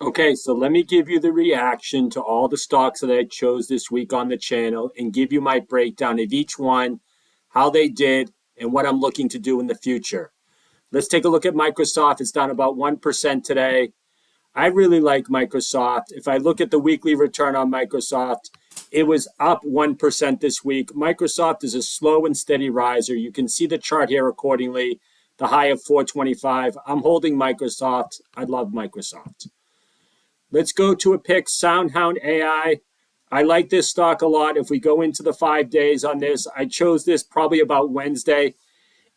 Okay, so let me give you the reaction to all the stocks that I chose this week on the channel and give you my breakdown of each one, how they did, and what I'm looking to do in the future. Let's take a look at Microsoft. It's down about 1% today. I really like Microsoft. If I look at the weekly return on Microsoft, it was up 1% this week. Microsoft is a slow and steady riser. You can see the chart here accordingly, the high of 425. I'm holding Microsoft. I love Microsoft. Let's go to a pick, SoundHound AI. I like this stock a lot. If we go into the 5 days on this, I chose this probably about Wednesday.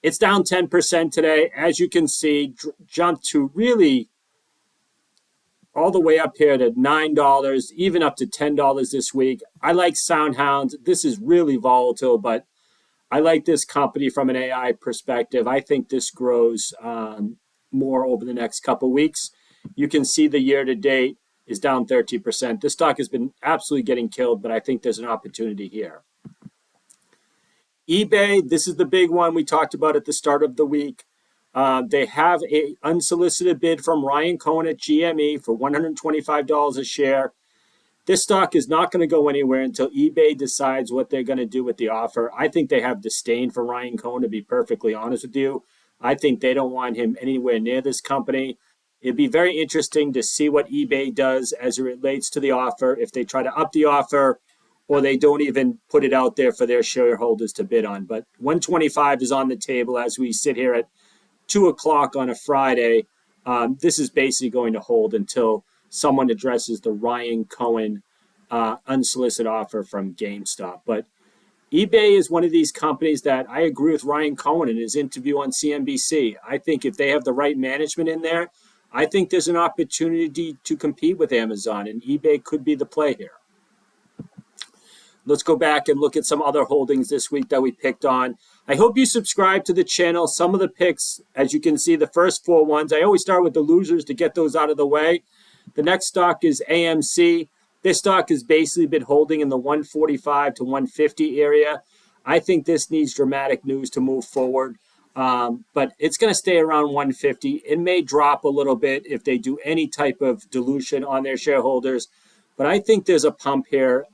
It's down 10% today. As you can see, jumped to really all the way up here to $9, even up to $10 this week. I like SoundHound. This is really volatile, but I like this company from an AI perspective. I think this grows more over the next couple weeks. You can see the year to date is down 13%. This stock has been absolutely getting killed, but I think there's an opportunity here. eBay, this is the big one we talked about at the start of the week. They have an unsolicited bid from Ryan Cohen at GME for $125 a share. This stock is not going to go anywhere until eBay decides what they're going to do with the offer. I think they have disdain for Ryan Cohen, to be perfectly honest with you. I think they don't want him anywhere near this company. It'd be very interesting to see what eBay does as it relates to the offer, if they try to up the offer or they don't even put it out there for their shareholders to bid on. But 125 is on the table as we sit here at 2 o'clock on a Friday. This is basically going to hold until someone addresses the Ryan Cohen unsolicited offer from GameStop. But eBay is one of these companies that I agree with Ryan Cohen in his interview on CNBC. I think if they have the right management in there, I think there's an opportunity to compete with Amazon, and eBay could be the play here. Let's go back and look at some other holdings this week that we picked on. I hope you subscribe to the channel. Some of the picks, as you can see, the first 4 ones, I always start with the losers to get those out of the way. The next stock is AMC. This stock has basically been holding in the 145 to 150 area. I think this needs dramatic news to move forward. But it's going to stay around 150. It may drop a little bit if they do any type of dilution on their shareholders. But I think there's a pump here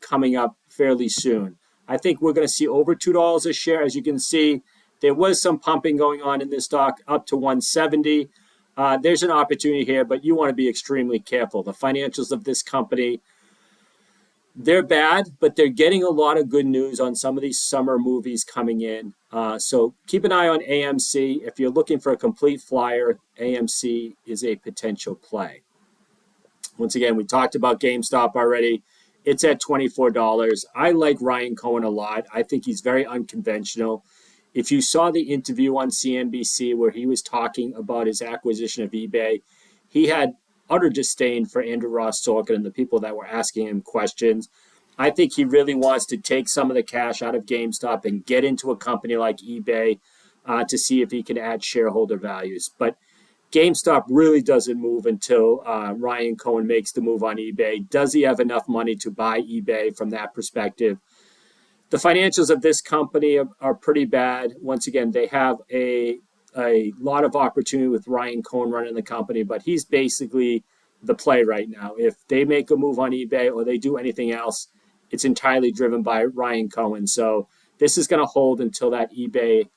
coming up fairly soon. I think we're going to see over $2 a share. As you can see, there was some pumping going on in this stock up to 170. There's an opportunity here, but you want to be extremely careful. The financials of this company, they're bad, but they're getting a lot of good news on some of these summer movies coming in. So keep an eye on AMC. If you're looking for a complete flyer, AMC is a potential play. Once again, we talked about GameStop already. It's at $24. I like Ryan Cohen a lot. I think he's very unconventional. If you saw the interview on CNBC where he was talking about his acquisition of eBay, he had utter disdain for Andrew Ross Sorkin and the people that were asking him questions. I think he really wants to take some of the cash out of GameStop and get into a company like eBay to see if he can add shareholder values. But GameStop really doesn't move until Ryan Cohen makes the move on eBay. Does he have enough money to buy eBay from that perspective? The financials of this company are pretty bad. Once again, they have a lot of opportunity with Ryan Cohen running the company, but he's basically the play right now. If they make a move on eBay or they do anything else, it's entirely driven by Ryan Cohen. So this is going to hold until that eBay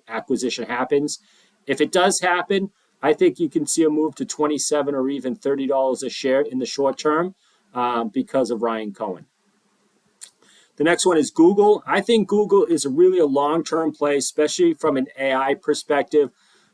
acquisition happens. If it does happen, I think you can see a move to $27 or even $30 a share in the short term because of Ryan Cohen. The next one is Google. I think Google is really a long-term play, especially from an AI perspective.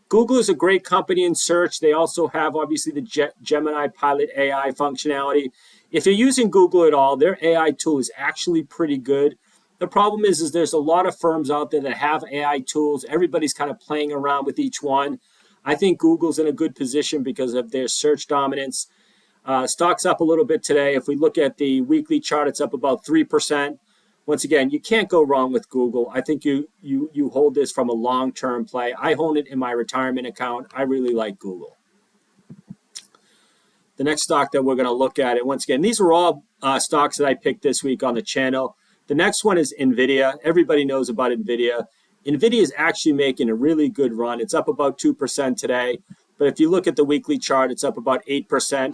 Google is a great company in search. They also have, obviously, the Gemini Pilot AI functionality. If you're using Google at all, their AI tool is actually pretty good. The problem is there's a lot of firms out there that have AI tools. Everybody's kind of playing around with each one. I think Google's in a good position because of their search dominance. Stock's up a little bit today. If we look at the weekly chart, it's up about 3%. Once again, you can't go wrong with Google. I think you hold this from a long-term play. I hold it in my retirement account. I really like Google. The next stock that we're going to look at, and once again, these are all stocks that I picked this week on the channel. The next one is Nvidia. Everybody knows about Nvidia. Nvidia is actually making a really good run. It's up about 2% today. But if you look at the weekly chart, it's up about 8%.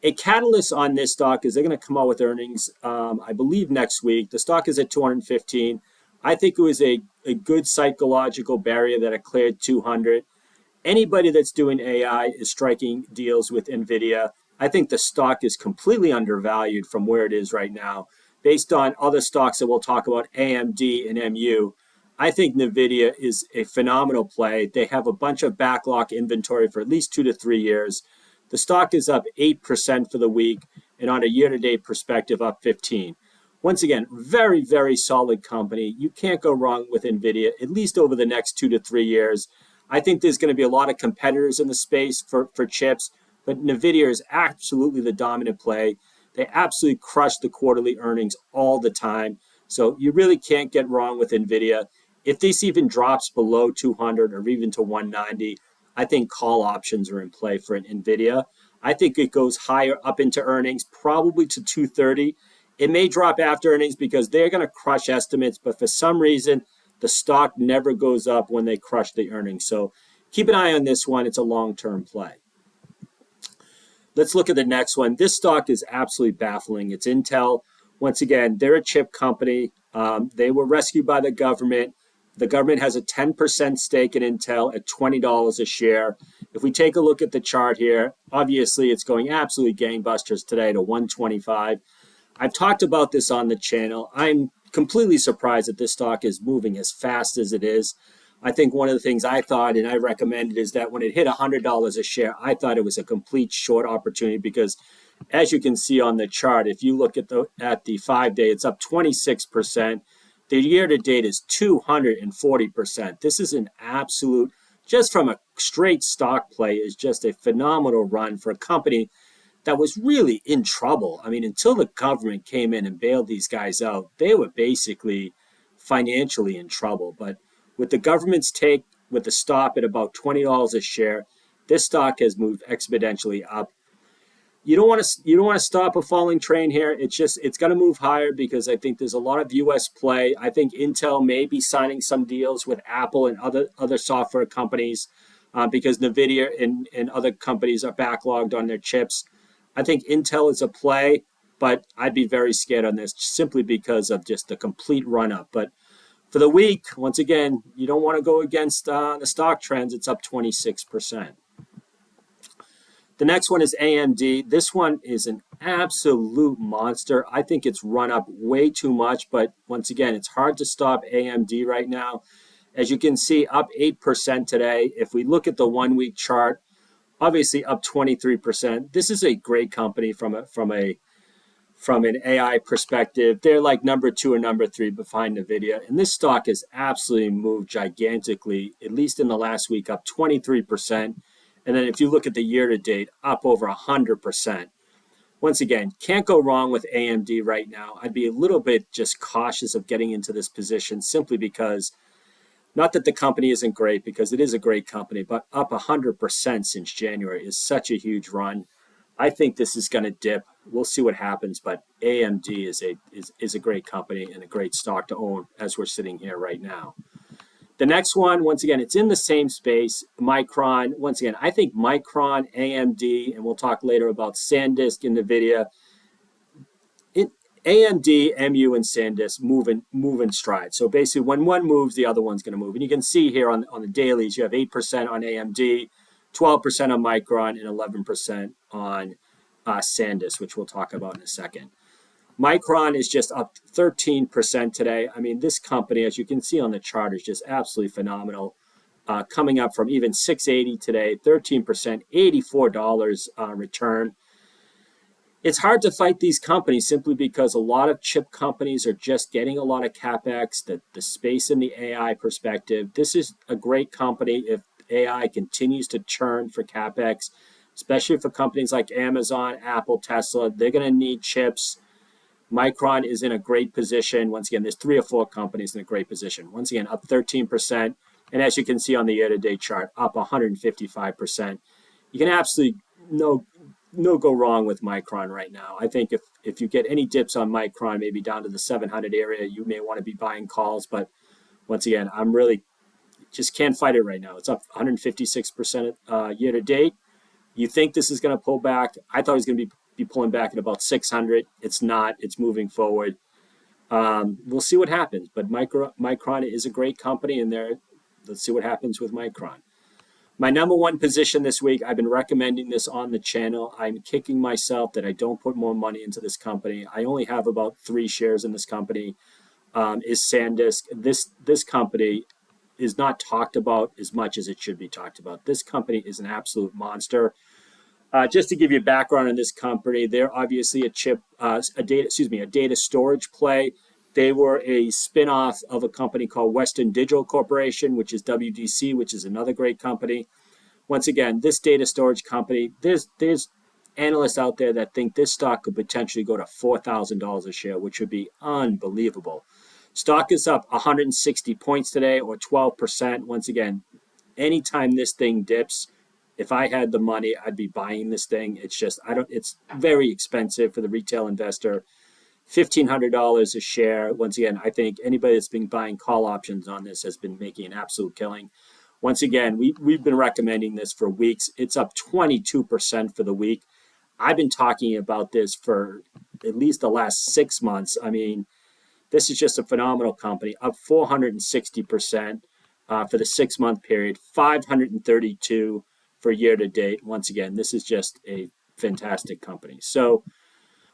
A catalyst on this stock is they're going to come out with earnings, I believe, next week. The stock is at 215. I think it was a good psychological barrier that it cleared 200. Anybody that's doing AI is striking deals with Nvidia. I think the stock is completely undervalued from where it is right now. Based on other stocks that we'll talk about, AMD and MU, I think Nvidia is a phenomenal play. They have a bunch of backlog inventory for at least 2 to 3 years. The stock is up 8% for the week, and on a year-to-date perspective, up 15%. Once again, very, very solid company. You can't go wrong with Nvidia, at least over the next 2 to 3 years. I think there's going to be a lot of competitors in the space for chips, but Nvidia is absolutely the dominant play. They absolutely crush the quarterly earnings all the time. So you really can't get wrong with Nvidia. If this even drops below 200 or even to 190, I think call options are in play for an Nvidia. I think it goes higher up into earnings, probably to 230. It may drop after earnings because they're going to crush estimates, but for some reason, the stock never goes up when they crush the earnings. So keep an eye on this one. It's a long-term play. Let's look at the next one. This stock is absolutely baffling. It's Intel. Once again, they're a chip company. They were rescued by the government. The government has a 10% stake in Intel at $20 a share. If we take a look at the chart here, obviously it's going absolutely gangbusters today to 125. I've talked about this on the channel. I'm completely surprised that this stock is moving as fast as it is. I think one of the things I thought and I recommended is that when it hit $100 a share, I thought it was a complete short opportunity because as you can see on the chart, if you look at the 5-day, it's up 26%. The year-to-date is 240%. This is an absolute, just from a straight stock play, is just a phenomenal run for a company that was really in trouble. I mean, until the government came in and bailed these guys out, they were basically financially in trouble. But with the government's take, with the stop at about $20 a share, this stock has moved exponentially up. You don't want to stop a falling train here. It's going to move higher because I think there's a lot of U.S. play. I think Intel may be signing some deals with Apple and other software companies because Nvidia and other companies are backlogged on their chips. I think Intel is a play, but I'd be very scared on this simply because of just the complete run-up. But for the week, once again, you don't want to go against the stock trends. It's up 26%. The next one is AMD. This one is an absolute monster. I think it's run up way too much, but once again, it's hard to stop AMD right now. As you can see, up 8% today. If we look at the 1-week chart, obviously up 23%. This is a great company from an AI perspective. They're like number 2 or number 3 behind Nvidia. And this stock has absolutely moved gigantically, at least in the last week, up 23%. And then if you look at the year-to-date, up over 100%. Once again, can't go wrong with AMD right now. I'd be a little bit just cautious of getting into this position simply because, not that the company isn't great, because it is a great company, but up 100% since January is such a huge run. I think this is going to dip. We'll see what happens, but AMD is a great company and a great stock to own as we're sitting here right now. The next one, once again, it's in the same space, Micron. Once again, I think Micron, AMD, and we'll talk later about SanDisk and Nvidia. AMD, MU, and SanDisk move in stride. So basically, when one moves, the other one's going to move. And you can see here on the dailies, you have 8% on AMD, 12% on Micron, and 11% on SanDisk, which we'll talk about in a second. Micron is just up 13% today. I mean, this company, as you can see on the chart, is just absolutely phenomenal. Coming up from even $6.80 today, 13%, $84 return. It's hard to fight these companies simply because a lot of chip companies are just getting a lot of CapEx, the space in the AI perspective. This is a great company if AI continues to churn for CapEx, especially for companies like Amazon, Apple, Tesla. They're going to need chips. Micron is in a great position. Once again, there's 3 or 4 companies in a great position. Once again, up 13%. And as you can see on the year-to-date chart, up 155%. You can absolutely no go wrong with Micron right now. I think if you get any dips on Micron, maybe down to the 700 area, you may want to be buying calls. But once again, I'm really just can't fight it right now. It's up 156% year-to-date. You think this is going to pull back. I thought it was going to be be pulling back at about 600. It's not. It's moving forward. We'll see what happens. But Micron is a great company, and let's see what happens with Micron. My number one position this week, I've been recommending this on the channel. I'm kicking myself that I don't put more money into this company. I only have about 3 shares in this company. Is SanDisk. This company is not talked about as much as it should be talked about. This company is an absolute monster. Just to give you background on this company, they're obviously a data storage play. They were a spinoff of a company called Western Digital Corporation, which is WDC, which is another great company. Once again, this data storage company, there's analysts out there that think this stock could potentially go to $4,000 a share, which would be unbelievable. Stock is up 160 points today, or 12%. Once again, anytime this thing dips, if I had the money, I'd be buying this thing. It's very expensive for the retail investor. $1,500 a share. Once again, I think anybody that's been buying call options on this has been making an absolute killing. Once again, we've been recommending this for weeks. It's up 22% for the week. I've been talking about this for at least the last 6 months. I mean, this is just a phenomenal company, up 460% for the 6-month period, 532 for year to date. Once again, this is just a fantastic company. So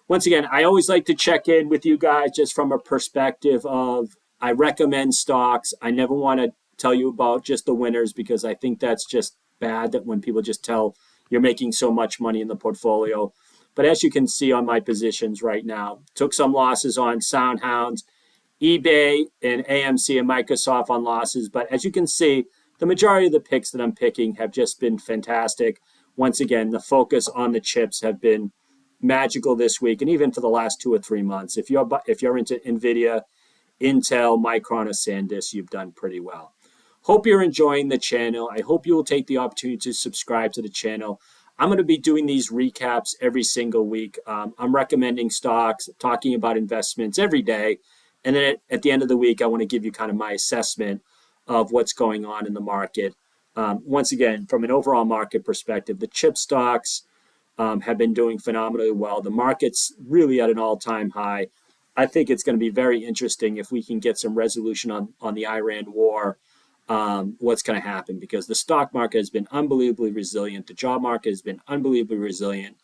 once again, I always like to check in with you guys just from a perspective of I recommend stocks. I never want to tell you about just the winners because I think that's just bad that when people just tell you're making so much money in the portfolio. But as you can see on my positions right now, took some losses on SoundHound, eBay, and AMC and Microsoft on losses. But as you can see, the majority of the picks that I'm picking have just been fantastic. Once again, the focus on the chips have been magical this week, and even for the last 2 or 3 months. If you're into Nvidia, Intel, Micron, or SanDisk, you've done pretty well. Hope you're enjoying the channel. I hope you will take the opportunity to subscribe to the channel. I'm going to be doing these recaps every single week. I'm recommending stocks, talking about investments every day, and then at the end of the week, I want to give you kind of my assessment of what's going on in the market. Once again, from an overall market perspective, the chip stocks have been doing phenomenally well. The market's really at an all-time high. I think it's going to be very interesting if we can get some resolution on the Iran war, what's going to happen, because the stock market has been unbelievably resilient. The job market has been unbelievably resilient.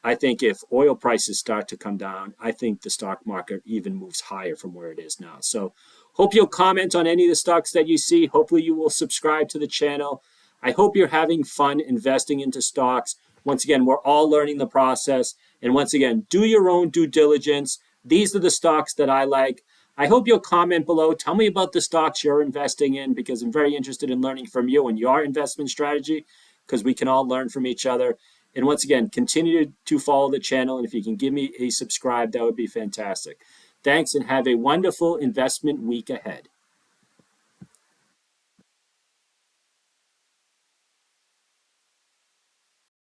I think if oil prices start to come down, I think the stock market even moves higher from where it is now. So hope you'll comment on any of the stocks that you see. Hopefully you will subscribe to the channel. I hope you're having fun investing into stocks. Once again, we're all learning the process. And once again, do your own due diligence. These are the stocks that I like. I hope you'll comment below. Tell me about the stocks you're investing in, because I'm very interested in learning from you and your investment strategy, because we can all learn from each other. And once again, continue to follow the channel. And if you can give me a subscribe, that would be fantastic. Thanks, and have a wonderful investment week ahead.